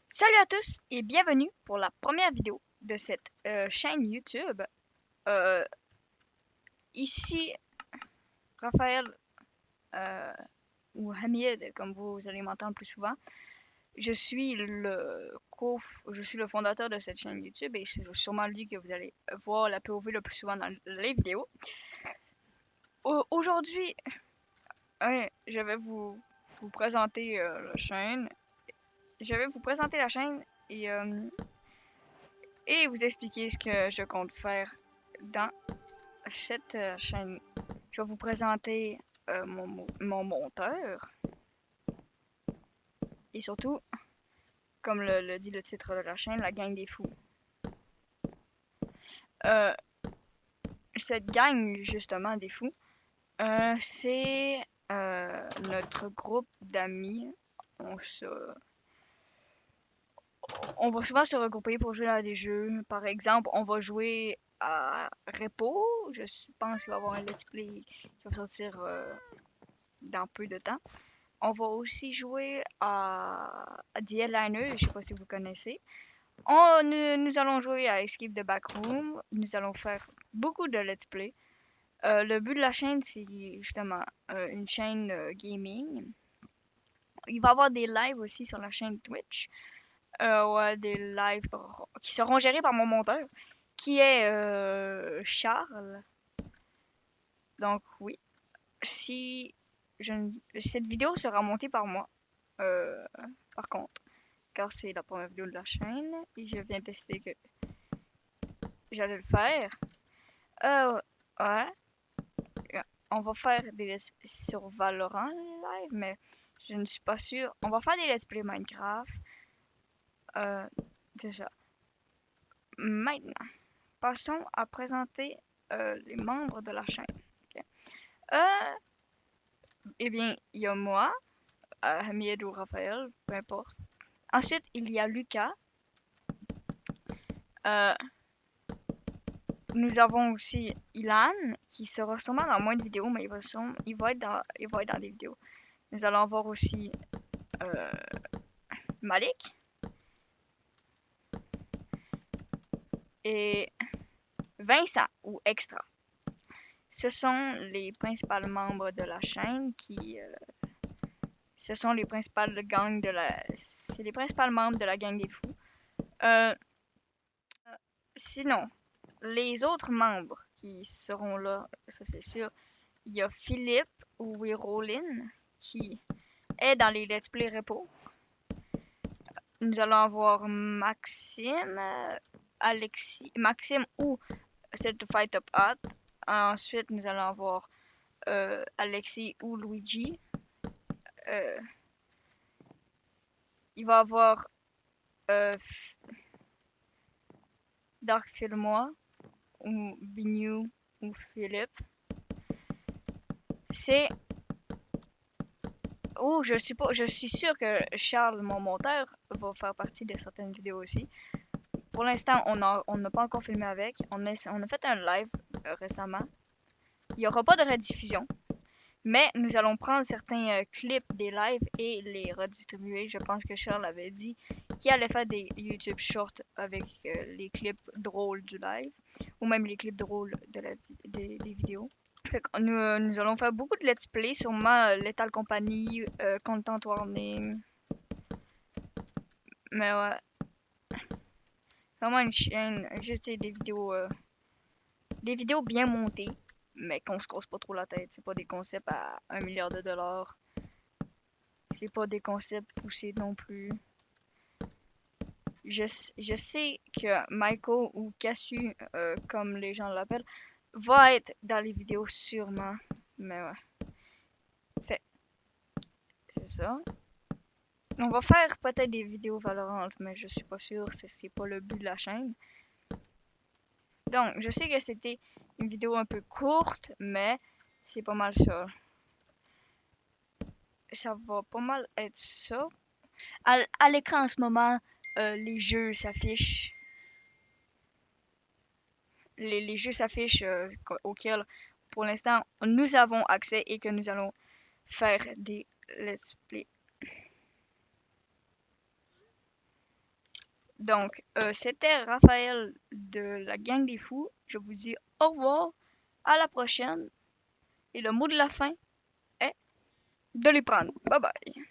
Salut à tous et bienvenue pour la première vidéo de cette chaîne YouTube. Euh, Ici Raphaël euh, ou Hamid, comme vous allez m'entendre plus souvent. Je suis je suis le fondateur de cette chaîne YouTube et c'est sûrement lui que vous allez voir la POV le plus souvent dans les vidéos. Aujourd'hui, je vais vous présenter la chaîne. Je vais vous présenter la chaîne et, euh, et vous expliquer ce que je compte faire dans cette chaîne. Je vais vous présenter mon monteur et surtout, comme le dit le titre de la chaîne, la gang des fous. Euh, cette gang, justement, des fous, c'est notre groupe d'amis. On se, on va souvent se regrouper pour jouer à des jeux. Par exemple, on va jouer à Repo. Je pense qu'il va y avoir un let's play qui va sortir dans peu de temps. On va aussi jouer à The Headliner, je ne sais pas si vous connaissez. Nous allons jouer à Escape the Backroom. Nous allons faire beaucoup de let's play. Le but de la chaîne, c'est justement une chaîne gaming. Il va y avoir des lives aussi sur la chaîne Twitch. Ouais, des lives qui seront gérés par mon monteur, qui est Charles. Donc oui, si je, cette vidéo sera montée par moi, euh, par contre, car c'est la première vidéo de la chaîne et je viens de décider que j'allais le faire. Euh, ouais, on va faire des sur Valorant live, mais je ne suis pas sûre. On va faire des let's play Minecraft. Euh, c'est ça. Maintenant, passons à présenter les membres de la chaîne. Ok. Euh, eh bien, il y a moi, Hamid ou Raphaël, peu importe. Ensuite, il y a Lucas. Euh, Nous avons aussi Ilan, qui sera sûrement dans moins de vidéos, mais il va être dans des vidéos. Nous allons avoir aussi euh, Malik et Vincent ou Extra. Ce sont les principaux membres de la chaîne ce sont les principales gangs c'est les principaux membres de la gang des fous. Euh, Sinon, les autres membres qui seront là, ça c'est sûr, il y a Philippe ou Wirolin qui est dans les Let's Play Repo. Nous allons avoir Maxime, Alexis, Maxime ou Set to Fight Up Hot. Ensuite, nous allons avoir Alexis ou Luigi. Euh, il va avoir euh, Dark Filmois ou Bignou ou Philippe. C'est je suis sûr que Charles, mon monteur, va faire partie de certaines vidéos aussi. Pour l'instant, on n'a pas encore filmé avec. On a fait un live récemment. Il n'y aura pas de rediffusion, mais nous allons prendre certains clips des lives et les redistribuer. Je pense que Charles avait dit qu'il allait faire des YouTube Shorts avec les clips drôles du live, ou même les clips drôles des vidéos. Fait que nous allons faire beaucoup de let's play, sûrement Lethal Company, Content Warning. Mais ouais, vraiment une chaîne, juste des vidéos bien montées, mais qu'on se casse pas trop la tête. C'est pas des concepts à 1 milliard de dollars. C'est pas des concepts poussés non plus. Je sais que Michael ou Cassu, comme les gens l'appellent, va être dans les vidéos sûrement. Mais ouais, fait, c'est ça. On va faire peut-être des vidéos Valorant, mais je suis pas sûre, c'est pas le but de la chaîne. Donc, je sais que c'était une vidéo un peu courte, mais c'est pas mal ça. Ça va pas mal être ça. À l'écran en ce moment, les jeux s'affichent. Les jeux s'affichent auxquels, pour l'instant, nous avons accès et que nous allons faire des let's play. Donc, c'était Raphaël de la Gang des Fous. Je vous dis au revoir, à la prochaine. Et le mot de la fin est de les prendre. Bye bye.